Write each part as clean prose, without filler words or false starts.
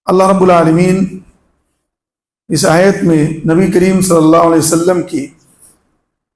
اللہ رب العالمین اس آیت میں نبی کریم صلی اللہ علیہ وسلم کی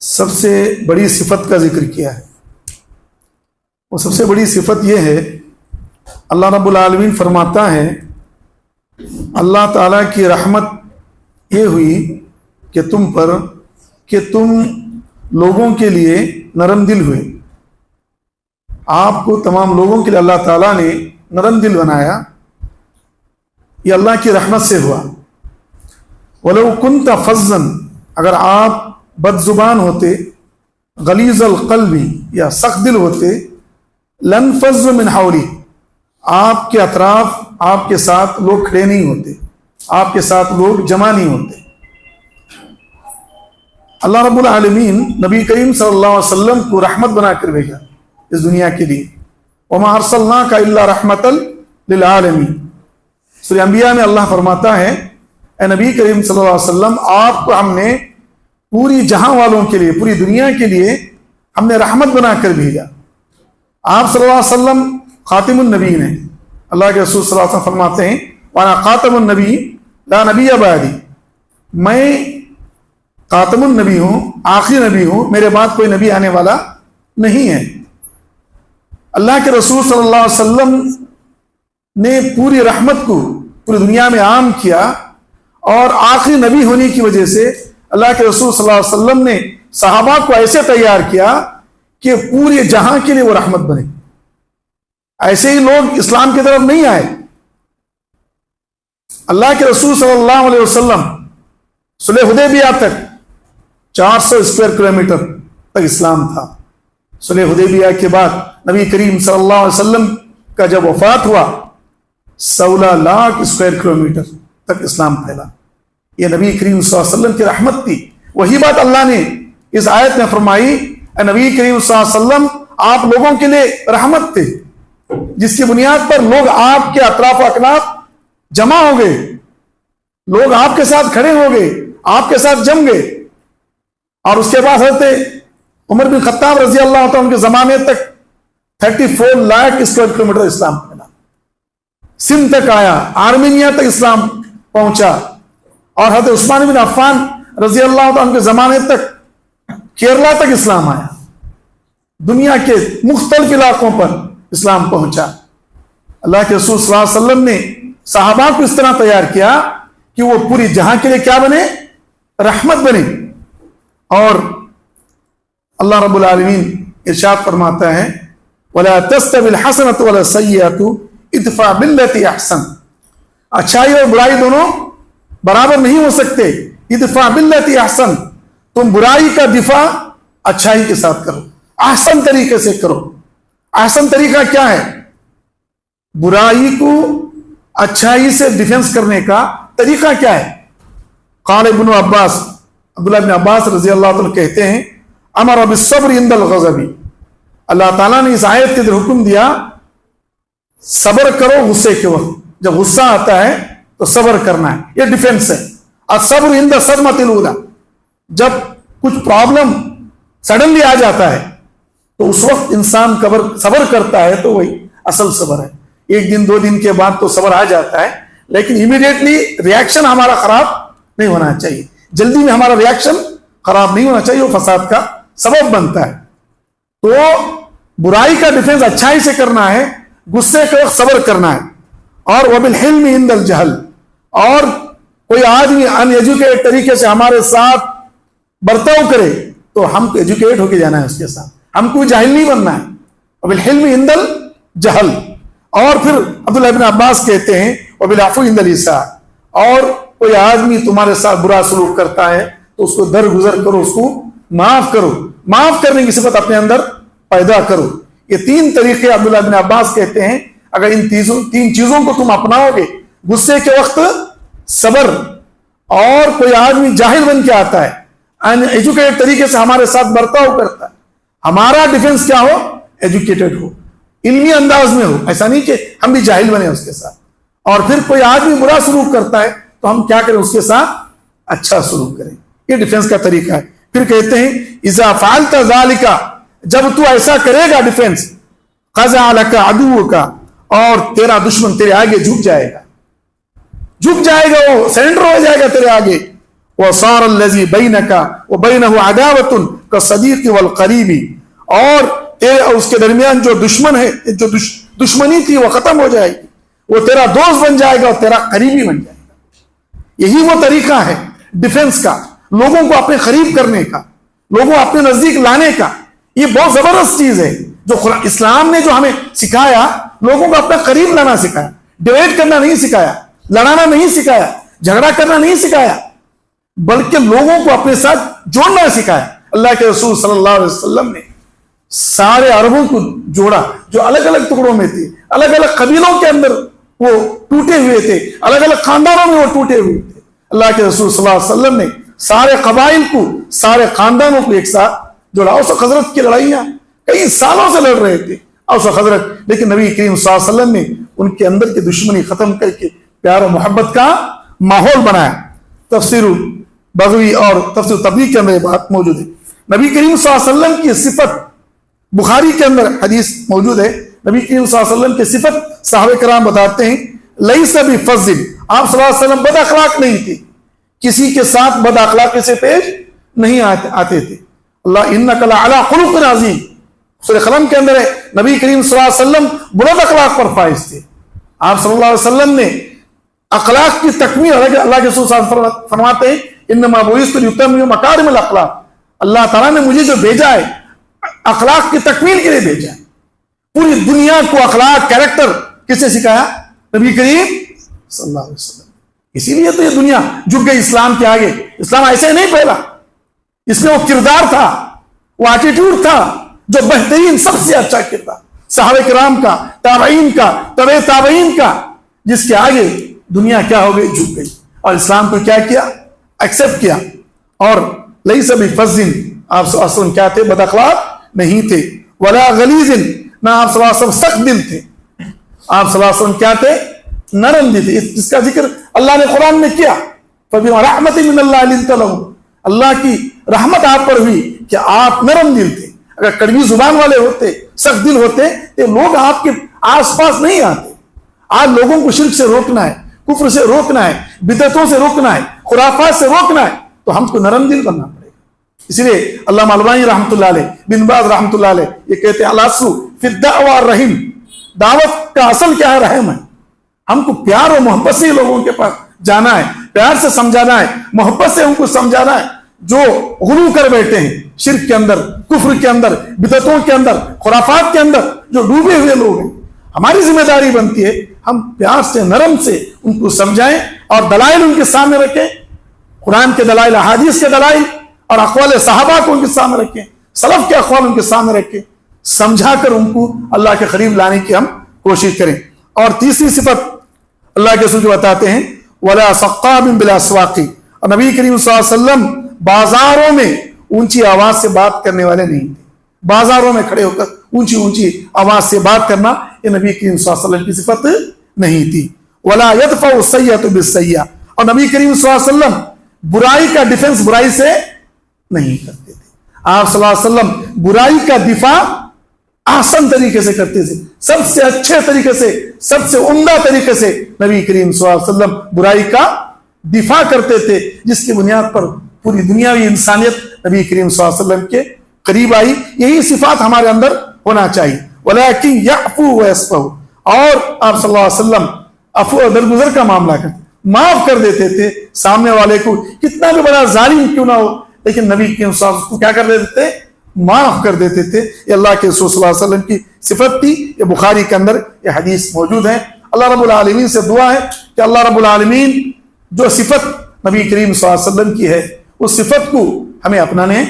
سب سے بڑی صفت کا ذکر کیا ہے. وہ سب سے بڑی صفت یہ ہے، اللہ رب العالمین فرماتا ہے اللہ تعالیٰ کی رحمت یہ ہوئی کہ تم پر کہ تم لوگوں کے لیے نرم دل ہوئے. آپ کو تمام لوگوں کے لیے اللہ تعالیٰ نے نرم دل بنایا. یہ اللہ کی رحمت سے ہوا. وَلَوْ كُنْتَ فَظًّا، اگر آپ بد زبان ہوتے، غلیظ القلب یا سخت دل ہوتے، لَنْفَضُّوا مِنْ حَوْلِكَ، آپ کے اطراف آپ کے ساتھ لوگ کھڑے نہیں ہوتے، آپ کے ساتھ لوگ جمع نہیں ہوتے. اللہ رب العالمین نبی کریم صلی اللہ علیہ وسلم کو رحمت بنا کر بھیجا اس دنیا کے لیے. وَمَا أَرْسَلْنَاكَ إِلَّا رَحْمَةً لِلْعَالَمِينَ. سورہ انبیاء میں اللہ فرماتا ہے اے نبی کریم صلی اللہ علیہ وسلم، آپ کو ہم نے پوری جہاں والوں کے لیے، پوری دنیا کے لیے ہم نے رحمت بنا کر بھیجا. آپ صلی اللہ علیہ وسلم خاتم النبیین ہیں. اللہ کے رسول صلی اللہ علیہ وسلم فرماتے ہیں وَأَنَا خَاتَمُ النَّبِيِّ لَا نَبِيَّ بَعْدِي، میں خاتم النبی ہوں، آخری نبی ہوں، میرے بعد کوئی نبی آنے والا نہیں ہے. اللہ کے رسول صلی اللہ علیہ وسلم نے پوری رحمت کو پوری دنیا میں عام کیا، اور آخری نبی ہونے کی وجہ سے اللہ کے رسول صلی اللہ علیہ وسلم نے صحابہ کو ایسے تیار کیا کہ پورے جہاں کے لیے وہ رحمت بنے. ایسے ہی لوگ اسلام کی طرف نہیں آئے. اللہ کے رسول صلی اللہ علیہ وسلم صلح حدیبیہ تک 400 اسکوائر کلومیٹر تک اسلام تھا. صلح حدیبیہ کے بعد نبی کریم صلی اللہ علیہ وسلم کا جب وفات ہوا 16 لاکھ اسکوائر کلومیٹر تک اسلام پھیلا. یہ نبی کریم صلی اللہ علیہ وسلم کی رحمت تھی. وہی بات اللہ نے اس آیت میں فرمائی اے نبی کریم صلی اللہ علیہ وسلم، آپ لوگوں کے لیے رحمت تھے، جس کی بنیاد پر لوگ آپ کے اطراف و اکناف جمع ہو گئے، لوگ آپ کے ساتھ کھڑے ہو گئے، آپ کے ساتھ جم گئے. اور اس کے بعد حضرت عمر بن خطاب رضی اللہ عنہ کے زمانے تک 34 لاکھ اسکوائر کلومیٹر اسلام پھیلا. سندھ تک آیا، آرمینیا تک اسلام پہنچا، اور حضرت عثمان بن عفان رضی اللہ عنہ کے زمانے تک کیرلا تک اسلام آیا. دنیا کے مختلف علاقوں پر اسلام پہنچا. اللہ کے رسول صلی اللہ علیہ وسلم نے صحابہ کو اس طرح تیار کیا کہ وہ پوری جہاں کے لیے کیا بنے؟ رحمت بنے. اور اللہ رب العالمین ارشاد فرماتا ہے وَلَا تَسْتَوِي الْحَسَنَةُ وَلَا السَّيِّئَةُ ادْفَعْ بِالَّتِي أَحْسَنُ. اچھائی اور برائی دونوں برابر نہیں ہو سکتے. ادْفَعْ بِالَّتِي أَحْسَنُ، تم برائی کا دفاع اچھائی کے ساتھ کرو، احسن طریقے سے کرو. احسن طریقہ کیا ہے؟ برائی کو اچھائی سے ڈیفنس کرنے کا طریقہ کیا ہے؟ قال ابن عباس، عبداللہ ابن عباس رضی اللہ عنہ کہتے ہیں امر بالصبر عند الغضب. اللہ تعالیٰ نے اس آیت کے اندر حکم دیا صبر کرو غصے کے وقت. جب غصہ آتا ہے تو صبر کرنا ہے، یہ ڈیفنس ہے. الصبر عند الصدمۃ الاولى، جب کچھ پرابلم سڈنلی آ جاتا ہے تو اس وقت انسان صبر کرتا ہے تو وہی اصل صبر ہے. 1 دن 2 دن کے بعد تو صبر آ جاتا ہے، لیکن امیڈیٹلی ریاکشن ہمارا خراب نہیں ہونا چاہیے. جلدی میں ہمارا ریاکشن خراب نہیں ہونا چاہیے، وہ فساد کا سبب بنتا ہے. تو برائی کا ڈیفنس اچھائی سے کرنا ہے، غصے کے وقت صبر کرنا ہے. اور وَبِالْحِلْمِ عِنْدَ الْجَهْلِ، اور کوئی آدمی ان ایجوکیٹ طریقے سے ہمارے ساتھ برتاؤ کرے تو ہم کو ایجوکیٹ ہو کے جانا ہے اس کے ساتھ، ہم کو جاہل نہیں بننا ہے. وَبِالْحِلْمِ عِنْدَ الْجَهْلِ. اور پھر عبداللہ ابن عباس کہتے ہیں وَبِالْعَفْوِ عِنْدَ الْإِحْسَانِ، اور کوئی آدمی تمہارے ساتھ برا سلوک کرتا ہے تو اس کو درگزر کرو، اس کو معاف کرو، معاف کرنے کی صفت اپنے اندر پیدا کرو. یہ 3 طریقے عبداللہ ابن عباس کہتے ہیں اگر ان 3 چیزوں کو تم اپناؤ گے، غصے کے وقت صبر، اور کوئی آدمی جاہل بن کے آتا ہے، ان ایجوکیٹڈ طریقے سے ہمارے ساتھ برتاؤ کرتا ہے، ہمارا ڈیفنس کیا ہو؟ ایجوکیٹڈ ہو، علمی انداز میں ہو، ایسا نہیں کہ ہم بھی جاہل بنے اس کے ساتھ. اور پھر کوئی آدمی برا سلوک کرتا ہے تو ہم کیا کریں؟ اس کے ساتھ اچھا سلوک کریں. یہ ڈیفنس کا طریقہ ہے. پھر کہتے ہیں اذا فعلت ذلك، جب تو ایسا کرے گا ڈیفنس، قضى لك عدوك، اور تیرا دشمن تیرے آگے جھک جائے گا. جھک جائے گا، وہ سرنڈر ہو جائے گا تیرے آگے. وَصَارَ الَّذِي بَيْنَكَ وَبَيْنَهُ عَدَاوَةٌ كَالصَّدِيقِ وَالْقَرِيبِ، اور تیرے اور اس کے درمیان جو دشمن ہے، جو دشمنی تھی وہ ختم ہو جائے گی، وہ تیرا دوست بن جائے گا اور تیرا قریبی بن جائے گا. یہی وہ طریقہ ہے ڈیفنس کا، لوگوں کو اپنے قریب کرنے کا، لوگوں کو اپنے نزدیک لانے کا. یہ بہت زبردست چیز ہے جو اسلام نے جو ہمیں سکھایا، لوگوں کو اپنے قریب لانا سکھایا، ڈیویٹ کرنا نہیں سکھایا، لڑانا نہیں سکھایا، جھگڑا کرنا نہیں سکھایا، بلکہ لوگوں کو اپنے ساتھ جوڑنا سکھایا. اللہ کے رسول صلی اللہ علیہ وسلم نے سارے عربوں کو جوڑا جو الگ الگ ٹکڑوں میں تھے، الگ الگ قبیلوں کے اندر وہ ٹوٹے ہوئے تھے، الگ الگ خاندانوں میں وہ ٹوٹے ہوئے تھے. اللہ کے رسول صلی اللہ علیہ وسلم نے سارے قبائل کو، سارے خاندانوں کو ایک ساتھ جوڑا. اوس و خزرج کی لڑائیاں کئی سالوں سے لڑ رہے تھے اوس و خزرج، لیکن نبی کریم صلی اللہ علیہ وسلم نے ان کے اندر کی دشمنی ختم کر کے پیار و محبت کا ماحول بنایا. تفسیر بغوی اور تفسیر تبریغ کے اندر یہ بات موجود ہے. نبی کریم صلی اللہ علیہ وسلم کی صفت بخاری کے اندر حدیث موجود ہے. نبی کریم صلی اللہ علیہ وسلم کی صفت صحابہ کرام بتاتے ہیں، لیس بفظ، آپ صلی اللہ علیہ وسلم بد اخلاق نہیں تھے، کسی کے ساتھ بد اخلاقی سے پیش نہیں آتے تھے. اللہ انک لعلی خلق عظیم، سورہ قلم کے اندر ہے نبی کریم صلی اللہ علیہ وسلم بلند اخلاق پر فائز تھے. آپ صلی اللہ علیہ وسلم نے اخلاق کی تکمیل، اللہ کے رسول صلی اللہ علیہ وسلم فرماتے ہیں انما بعثت لاتمم مکارم الاخلاق، اللہ تعالیٰ نے مجھے جو بھیجا ہے اخلاق کی تکمیل کے لیے بھیجا ہے. پوری دنیا کو اخلاق، کیریکٹر کس نے سکھایا؟ نبی کریم صلی اللہ علیہ وسلم. اسی لیے تو یہ دنیا جھک گئی اسلام کے آگے. اسلام ایسے نہیں پھیلا، اس میں وہ کردار تھا، وہ ایٹیٹیوڈ تھا جو بہترین، سب سے اچھا کردار صحابہ کرام کا، تابعین کا، تبع تابعین کا، جس کے آگے دنیا کیا ہو گئی؟ جھک گئی. اور اسلام کو کیا کیا؟ ایکسپٹ کیا. اور لیس بفظ، آپ صلی اللہ علیہ وسلم کیا تھے؟ بد اخلاق نہیں تھے. ولا غلیظ، نہ آپ صلی اللہ علیہ وسلم سخت دل تھے. آپ صلی اللہ علیہ وسلم کیا تھے؟ نرم دل تھے. اس کا ذکر اللہ نے قرآن میں کیا، فبما رحمت من اللہ لنت لهم، اللہ کی رحمت آپ پر ہوئی کہ آپ نرم دل تھے. اگر کڑوی زبان والے ہوتے، سخت دل ہوتے، تو لوگ آپ کے آس پاس نہیں آتے. آج لوگوں کو شرک سے روکنا ہے، کفر سے روکنا ہے، بدعتوں سے روکنا ہے، خرافات سے روکنا ہے، تو ہم کو نرم دل بننا پڑے گا. اس لیے علامہ البانی رحمۃ اللہ علیہ، بن باز رحمۃ اللہ علیہ یہ کہتے ہیں الاصل فی الدعوہ الرحم، دعوت کا اصل کیا ہے؟ رحم ہے. ہم کو پیار و محبت سے لوگوں کے پاس جانا ہے، پیار سے سمجھانا ہے، محبت سے ان کو سمجھانا ہے. جو غلو کر بیٹھے ہیں شرک کے اندر، کفر کے اندر، بدعتوں کے اندر، خرافات کے اندر جو ڈوبے ہوئے لوگ ہیں، ہماری ذمہ داری بنتی ہے ہم پیار سے، نرم سے ان کو سمجھائیں اور دلائل ان کے سامنے رکھیں، قرآن کے دلائل، احادیث کے دلائل اور اقوال صحابہ کو ان کے سامنے رکھیں، سلف کے اقوال ان کے سامنے رکھیں، سمجھا کر ان کو اللہ کے قریب لانے کی ہم کوشش کریں. اور تیسری صفت اللہ کے رسول بتاتے ہیں ولا سقاب بالاسواق، اور نبی کریم صلی اللہ علیہ وسلم بازاروں میں اونچی آواز سے بات کرنے والے نہیں تھے. بازاروں میں کھڑے ہو کر اونچی اونچی آواز سے بات کرنا یہ نبی کریم صلی اللہ علیہ وسلم کی صفت نہیں تھی. ولا يدفع السيئة بالسيئة، اور نبی کریم صلی اللہ علیہ وسلم برائی کا ڈیفنس برائی سے نہیں کرتے تھے. آپ صلی اللہ علیہ وسلم برائی کا دفاع آسان طریقے سے کرتے تھے، سب سے اچھے طریقے سے، سب سے عمدہ طریقے سے نبی کریم صلی اللہ علیہ وسلم برائی کا دفاع کرتے تھے، جس کی بنیاد پر پوری دنیاوی انسانیت نبی کریم صلی اللہ علیہ وسلم کے قریب آئی. یہی صفات ہمارے اندر ہونا چاہیے. وَلَكِنْ يَعْفُو وَيَصْفَحُ، اور آپ صلی اللہ علیہ وسلم عفو و درگزر کا معاملہ کرتے، معاف کر دیتے تھے سامنے والے کو، کتنا بھی بڑا ظالم کیوں نہ ہو، لیکن نبی کریم صلی اللہ علیہ وسلم کو کیا کر دیتے تھے؟ معاف کر دیتے تھے. یہ اللہ کے رسول صلی اللہ علیہ وسلم کی صفت تھی. یہ بخاری کے اندر یہ حدیث موجود ہے. اللہ رب العالمین سے دعا ہے کہ اللہ رب العالمین جو صفت نبی کریم صلی اللہ علیہ وسلم کی ہے اس صفت کو ہمیں اپنانے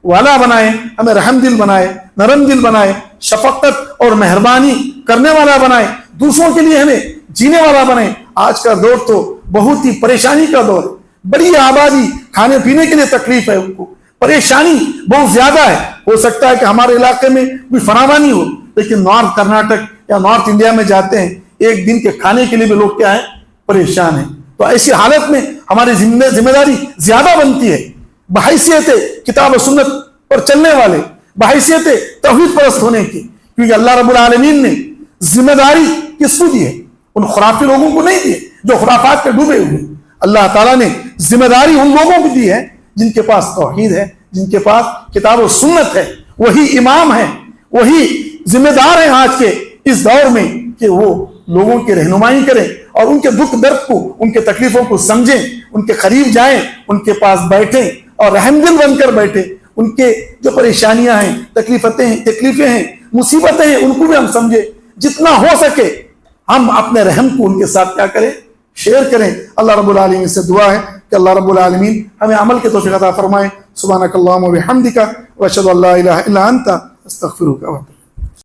والا بنائے، ہمیں رحم دل بنائے، نرم دل بنائے، شفقت اور مہربانی کرنے والا بنائے، دوسروں کے لیے ہمیں جینے والا بنائے. آج کا دور تو بہت ہی پریشانی کا دور ہے، بڑی آبادی، کھانے پینے کے لیے تکلیف ہے، ان کو پریشانی بہت زیادہ ہے. ہو سکتا ہے کہ ہمارے علاقے میں کوئی فراوانی ہو، لیکن نارتھ کرناٹک یا نارتھ انڈیا میں جاتے ہیں، ایک دن کے کھانے کے لیے بھی لوگ کیا ہیں؟ پریشان ہیں. تو ایسی حالت میں ہماری ذمہ داری زیادہ بنتی ہے، بحیثیت کتاب و سنت پر چلنے والے، بحیثیت توحید پرست ہونے کی، کیونکہ اللہ رب العالمین نے ذمہ داری کس کو دی ہے؟ ان خرافی لوگوں کو نہیں دی، جو خرافات پہ ڈوبے ہوئے. اللہ تعالیٰ نے ذمہ داری ان لوگوں کو دی ہے جن کے پاس توحید ہے, جن کے پاس کتاب و سنت ہے, وہی امام ہے, وہی ذمہ دار ہیں آج کے اس دور میں کہ وہ لوگوں کی رہنمائی کریں اور ان کے دکھ درد کو, ان کے تکلیفوں کو سمجھیں, ان کے قریب جائیں, ان کے پاس بیٹھیں اور رحم دل بن کر بیٹھیں. ان کے جو پریشانیاں ہیں, تکلیفیں ہیں, مصیبتیں ہیں, ان کو بھی ہم سمجھیں. جتنا ہو سکے ہم اپنے رحم کو ان کے ساتھ کیا کریں, شیئر کریں. اللہ رب العالمین سے دعا ہے کہ اللہ رب العالمین ہمیں عمل کے توفیق عطا فرمائے. سبحانک اللہم و بحمدک و اشہد ان لا الہ الا انت استغفرک و اتوب الیک.